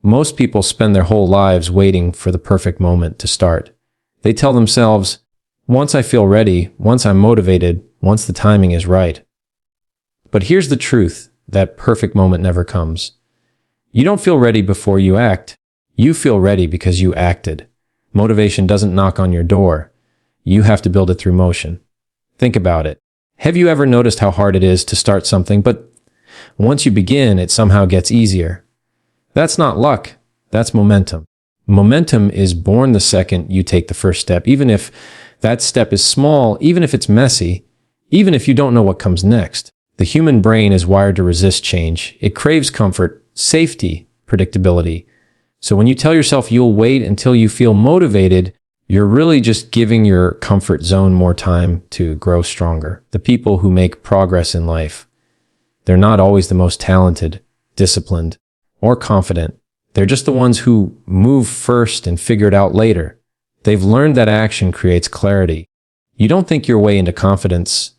Most people spend their whole lives waiting for the perfect moment to start. They tell themselves, once I feel ready, once I'm motivated, once the timing is right. But here's the truth, that perfect moment never comes. You don't feel ready before you act. You feel ready because you acted. Motivation doesn't knock on your door. You have to build it through motion. Think about it. Have you ever noticed how hard it is to start something, but once you begin, it somehow gets easier? That's not luck. That's momentum. Momentum is born the second you take the first step, even if that step is small, even if it's messy, even if you don't know what comes next. The human brain is wired to resist change. It craves comfort, safety, predictability. So when you tell yourself you'll wait until you feel motivated, you're really just giving your comfort zone more time to grow stronger. The people who make progress in life, they're not always the most talented, disciplined, or confident. They're just the ones who move first and figure it out later. They've learned that action creates clarity. You don't think your way into confidence.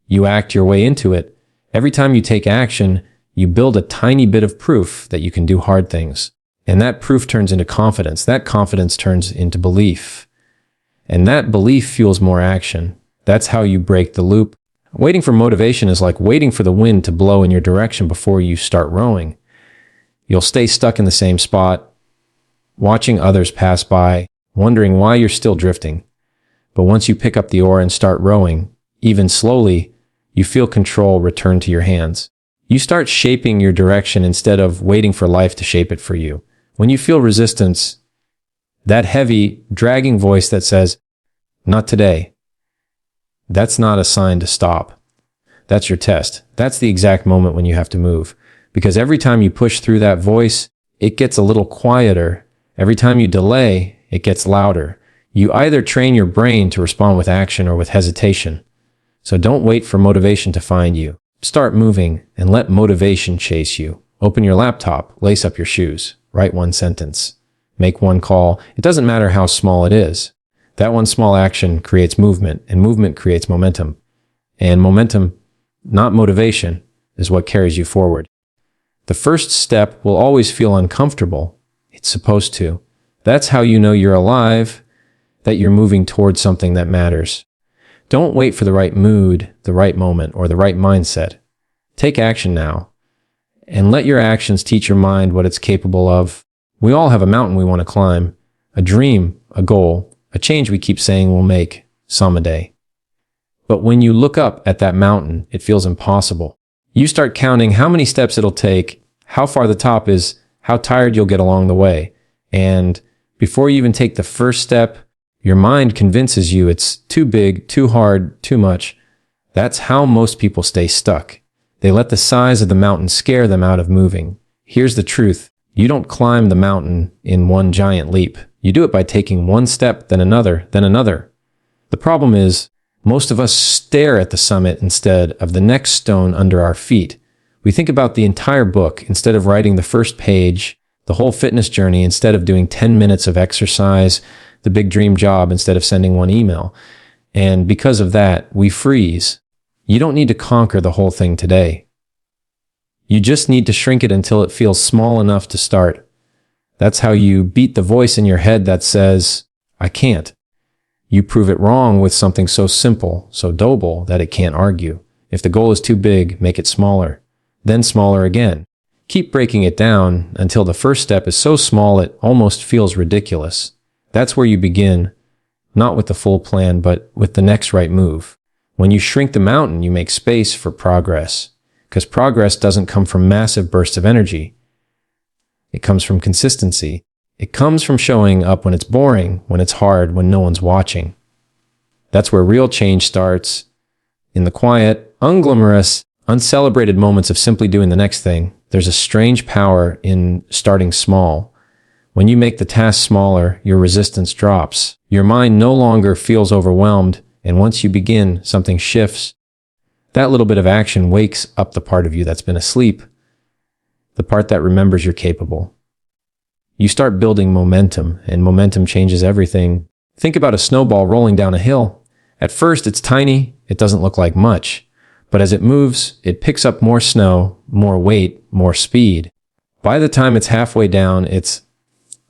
You act your way into it. Every time you take action, you build a tiny bit of proof that you can do hard things. And that proof turns into confidence. That confidence turns into belief. And that belief fuels more action. That's how you break the loop. Waiting for motivation is like waiting for the wind to blow in your direction before you start rowing. You'll stay stuck in the same spot, watching others pass by, wondering why you're still drifting. But once you pick up the oar and start rowing, even slowly, you feel control return to your hands. You start shaping your direction instead of waiting for life to shape it for you. When you feel resistance, that heavy, dragging voice that says, "Not today," that's not a sign to stop. That's your test. That's the exact moment when you have to move. Because every time you push through that voice, it gets a little quieter. Every time you delay, it gets louder. You either train your brain to respond with action or with hesitation. So don't wait for motivation to find you. Start moving and let motivation chase you. Open your laptop, lace up your shoes, write one sentence, make one call. It doesn't matter how small it is. That one small action creates movement, and movement creates momentum. And momentum, not motivation, is what carries you forward. The first step will always feel uncomfortable. It's supposed to. That's how you know you're alive, that you're moving towards something that matters. Don't wait for the right mood, the right moment, or the right mindset. Take action now, and let your actions teach your mind what it's capable of. We all have a mountain we want to climb, a dream, a goal, a change we keep saying we'll make someday. But when you look up at that mountain, it feels impossible. You start counting how many steps it'll take, how far the top is, how tired you'll get along the way. And before you even take the first step, your mind convinces you it's too big, too hard, too much. That's how most people stay stuck. They let the size of the mountain scare them out of moving. Here's the truth. You don't climb the mountain in one giant leap. You do it by taking one step, then another, then another. The problem is, most of us stare at the summit instead of the next stone under our feet. We think about the entire book instead of writing the first page, the whole fitness journey instead of doing 10 minutes of exercise, the big dream job instead of sending one email. And because of that, we freeze. You don't need to conquer the whole thing today. You just need to shrink it until it feels small enough to start. That's how you beat the voice in your head that says, "I can't." You prove it wrong with something so simple, so doable, that it can't argue. If the goal is too big, make it smaller, then smaller again. Keep breaking it down until the first step is so small it almost feels ridiculous. That's where you begin, not with the full plan, but with the next right move. When you shrink the mountain, you make space for progress, because progress doesn't come from massive bursts of energy. It comes from consistency. It comes from showing up when it's boring, when it's hard, when no one's watching. That's where real change starts, in the quiet, unglamorous, uncelebrated moments of simply doing the next thing. There's a strange power in starting small. When you make the task smaller, your resistance drops. Your mind no longer feels overwhelmed, and once you begin, something shifts. That little bit of action wakes up the part of you that's been asleep, the part that remembers you're capable. You start building momentum, and momentum changes everything. Think about a snowball rolling down a hill. At first, it's tiny, it doesn't look like much. But as it moves, it picks up more snow, more weight, more speed. By the time it's halfway down, it's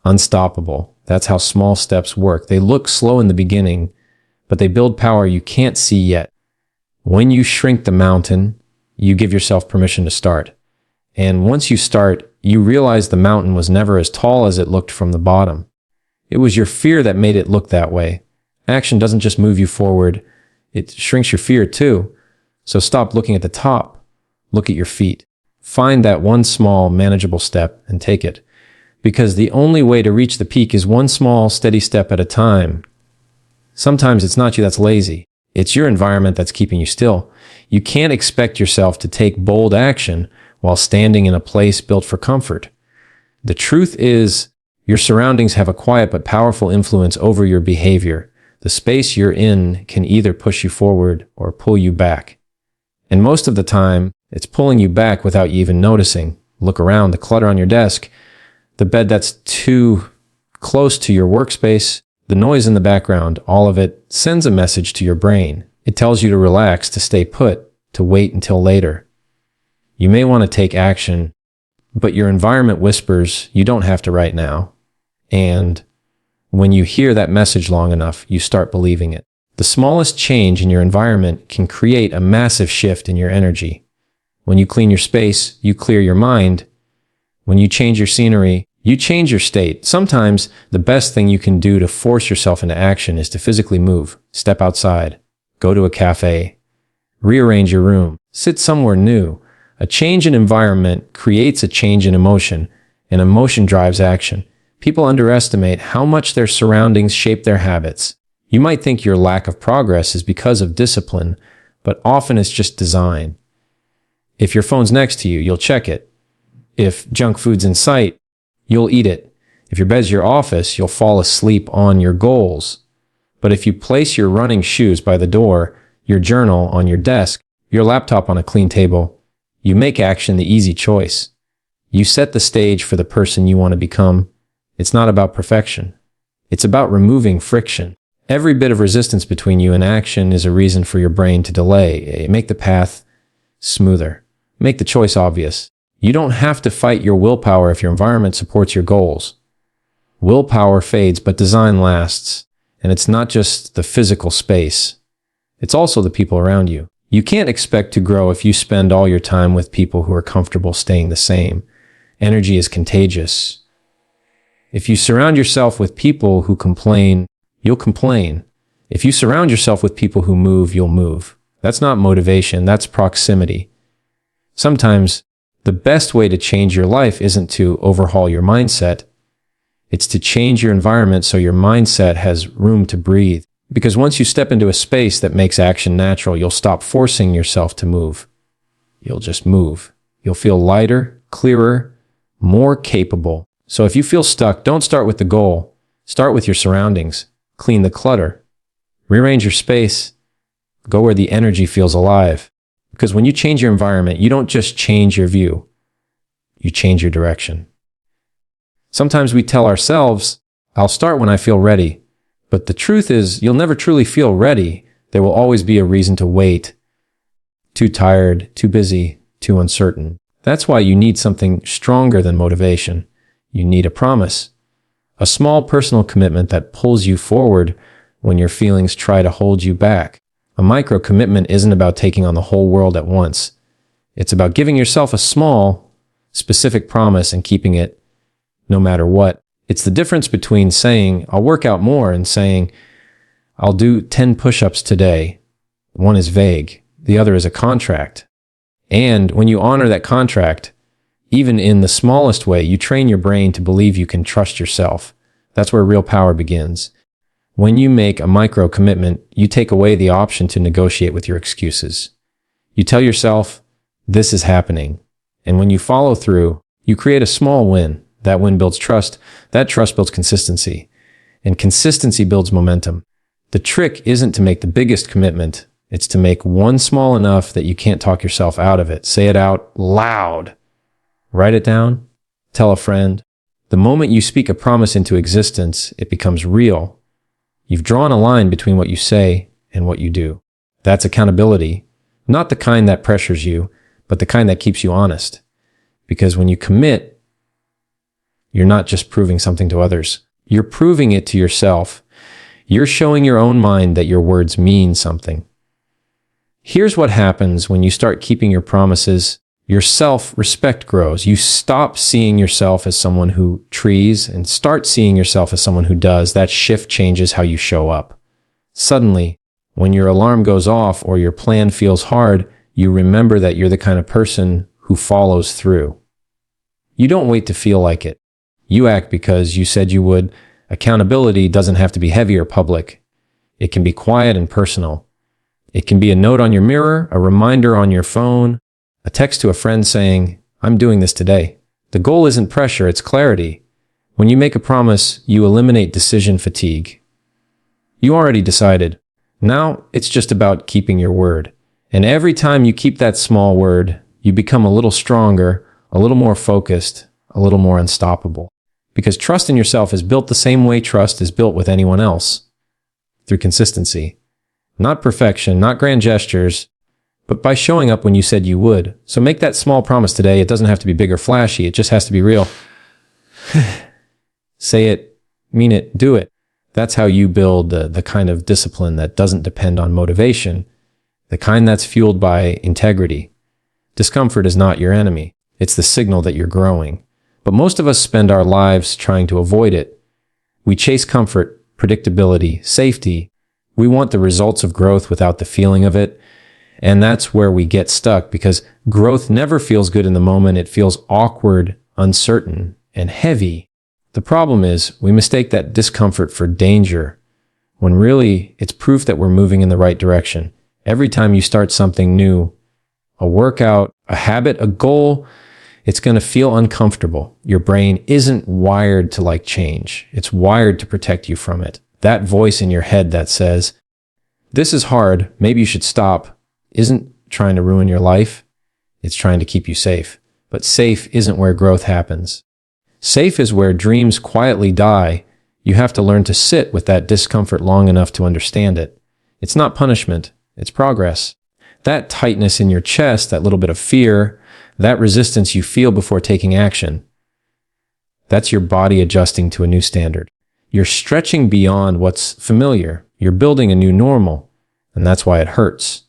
unstoppable. That's how small steps work. They look slow in the beginning, but they build power you can't see yet. When you shrink the mountain, you give yourself permission to start. And once you start, you realize the mountain was never as tall as it looked from the bottom. It was your fear that made it look that way. Action doesn't just move you forward, it shrinks your fear too. So stop looking at the top. Look at your feet. Find that one small, manageable step and take it. Because the only way to reach the peak is one small, steady step at a time. Sometimes it's not you that's lazy. It's your environment that's keeping you still. You can't expect yourself to take bold action while standing in a place built for comfort. The truth is, your surroundings have a quiet but powerful influence over your behavior. The space you're in can either push you forward or pull you back. And most of the time, it's pulling you back without you even noticing. Look around, the clutter on your desk, the bed that's too close to your workspace, the noise in the background, all of it sends a message to your brain. It tells you to relax, to stay put, to wait until later. You may want to take action, but your environment whispers, you don't have to right now. And when you hear that message long enough, you start believing it. The smallest change in your environment can create a massive shift in your energy. When you clean your space, you clear your mind. When you change your scenery, you change your state. Sometimes the best thing you can do to force yourself into action is to physically move, step outside, go to a cafe, rearrange your room, sit somewhere new. A change in environment creates a change in emotion, and emotion drives action. People underestimate how much their surroundings shape their habits. You might think your lack of progress is because of discipline, but often it's just design. If your phone's next to you, you'll check it. If junk food's in sight, you'll eat it. If your bed's your office, you'll fall asleep on your goals. But if you place your running shoes by the door, your journal on your desk, your laptop on a clean table, you make action the easy choice. You set the stage for the person you want to become. It's not about perfection. It's about removing friction. Every bit of resistance between you and action is a reason for your brain to delay. Make the path smoother. Make the choice obvious. You don't have to fight your willpower if your environment supports your goals. Willpower fades, but design lasts. And it's not just the physical space. It's also the people around you. You can't expect to grow if you spend all your time with people who are comfortable staying the same. Energy is contagious. If you surround yourself with people who complain, you'll complain. If you surround yourself with people who move, you'll move. That's not motivation, that's proximity. Sometimes the best way to change your life isn't to overhaul your mindset. It's to change your environment so your mindset has room to breathe. Because once you step into a space that makes action natural, you'll stop forcing yourself to move. You'll just move. You'll feel lighter, clearer, more capable. So if you feel stuck, don't start with the goal. Start with your surroundings. Clean the clutter. Rearrange your space. Go where the energy feels alive. Because when you change your environment, you don't just change your view. You change your direction. Sometimes we tell ourselves, I'll start when I feel ready. But the truth is, you'll never truly feel ready. There will always be a reason to wait. Too tired, too busy, too uncertain. That's why you need something stronger than motivation. You need a promise. A small personal commitment that pulls you forward when your feelings try to hold you back. A micro commitment isn't about taking on the whole world at once. It's about giving yourself a small, specific promise and keeping it no matter what. It's the difference between saying, I'll work out more, and saying, I'll do 10 push-ups today. One is vague. The other is a contract. And when you honor that contract, even in the smallest way, you train your brain to believe you can trust yourself. That's where real power begins. When you make a micro commitment, you take away the option to negotiate with your excuses. You tell yourself, this is happening. And when you follow through, you create a small win. That win builds trust. That trust builds consistency. And consistency builds momentum. The trick isn't to make the biggest commitment. It's to make one small enough that you can't talk yourself out of it. Say it out loud. Write it down. Tell a friend. The moment you speak a promise into existence, it becomes real. You've drawn a line between what you say and what you do. That's accountability. Not the kind that pressures you, but the kind that keeps you honest. Because when you commit, You're not just proving something to others. You're proving it to yourself. You're showing your own mind that your words mean something. Here's what happens when you start keeping your promises. Your self-respect grows. You stop seeing yourself as someone who trees and start seeing yourself as someone who does. That shift changes how you show up. Suddenly, when your alarm goes off or your plan feels hard, you remember that you're the kind of person who follows through. You don't wait to feel like it. You act because you said you would. Accountability doesn't have to be heavy or public. It can be quiet and personal. It can be a note on your mirror, a reminder on your phone, a text to a friend saying, "I'm doing this today." The goal isn't pressure, it's clarity. When you make a promise, you eliminate decision fatigue. You already decided. Now it's just about keeping your word. And every time you keep that small word, you become a little stronger, a little more focused, a little more unstoppable. Because trust in yourself is built the same way trust is built with anyone else. Through consistency. Not perfection, not grand gestures, but by showing up when you said you would. So make that small promise today. It doesn't have to be big or flashy. It just has to be real. Say it, mean it, do it. That's how you build the kind of discipline that doesn't depend on motivation, the kind that's fueled by integrity. Discomfort is not your enemy. It's the signal that you're growing. But most of us spend our lives trying to avoid it. We chase comfort, predictability, safety. We want the results of growth without the feeling of it. And that's where we get stuck because growth never feels good in the moment. It feels awkward, uncertain, and heavy. The problem is we mistake that discomfort for danger when really it's proof that we're moving in the right direction. Every time you start something new, a workout, a habit, a goal, it's going to feel uncomfortable. Your brain isn't wired to like change. It's wired to protect you from it. That voice in your head that says, "This is hard, maybe you should stop," isn't trying to ruin your life. It's trying to keep you safe. But safe isn't where growth happens. Safe is where dreams quietly die. You have to learn to sit with that discomfort long enough to understand it. It's not punishment. It's progress. That tightness in your chest, that little bit of fear, that resistance you feel before taking action, that's your body adjusting to a new standard. You're stretching beyond what's familiar. You're building a new normal, and that's why it hurts.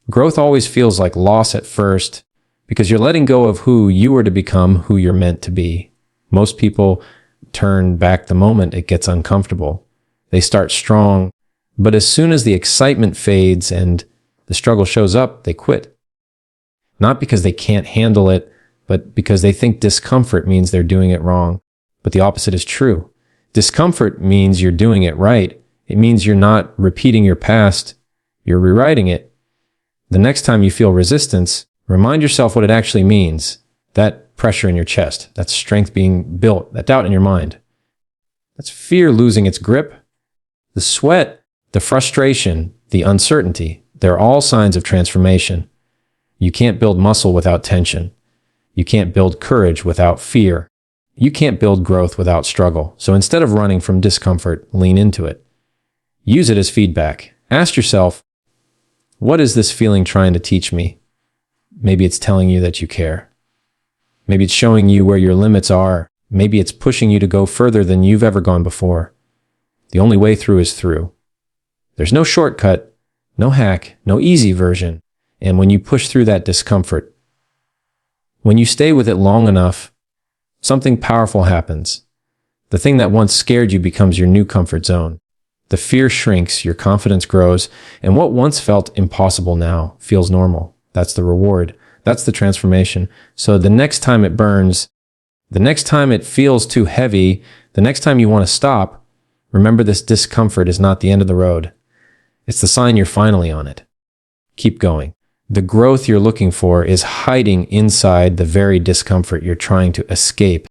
Growth always feels like loss at first because you're letting go of who you were to become who you're meant to be. Most people turn back the moment it gets uncomfortable. They start strong, but as soon as the excitement fades and the struggle shows up, they quit. Not because they can't handle it, but because they think discomfort means they're doing it wrong. But the opposite is true. Discomfort means you're doing it right. It means you're not repeating your past, you're rewriting it. The next time you feel resistance, remind yourself what it actually means. That pressure in your chest, that strength being built, that doubt in your mind. That's fear losing its grip. The sweat, the frustration, the uncertainty, they're all signs of transformation. You can't build muscle without tension. You can't build courage without fear. You can't build growth without struggle. So instead of running from discomfort, lean into it. Use it as feedback. Ask yourself, what is this feeling trying to teach me? Maybe it's telling you that you care. Maybe it's showing you where your limits are. Maybe it's pushing you to go further than you've ever gone before. The only way through is through. There's no shortcut, no hack, no easy version. And when you push through that discomfort, when you stay with it long enough, something powerful happens. The thing that once scared you becomes your new comfort zone. The fear shrinks, your confidence grows, and what once felt impossible now feels normal. That's the reward. That's the transformation. So the next time it burns, the next time it feels too heavy, the next time you want to stop, remember this discomfort is not the end of the road. It's the sign you're finally on it. Keep going. The growth you're looking for is hiding inside the very discomfort you're trying to escape.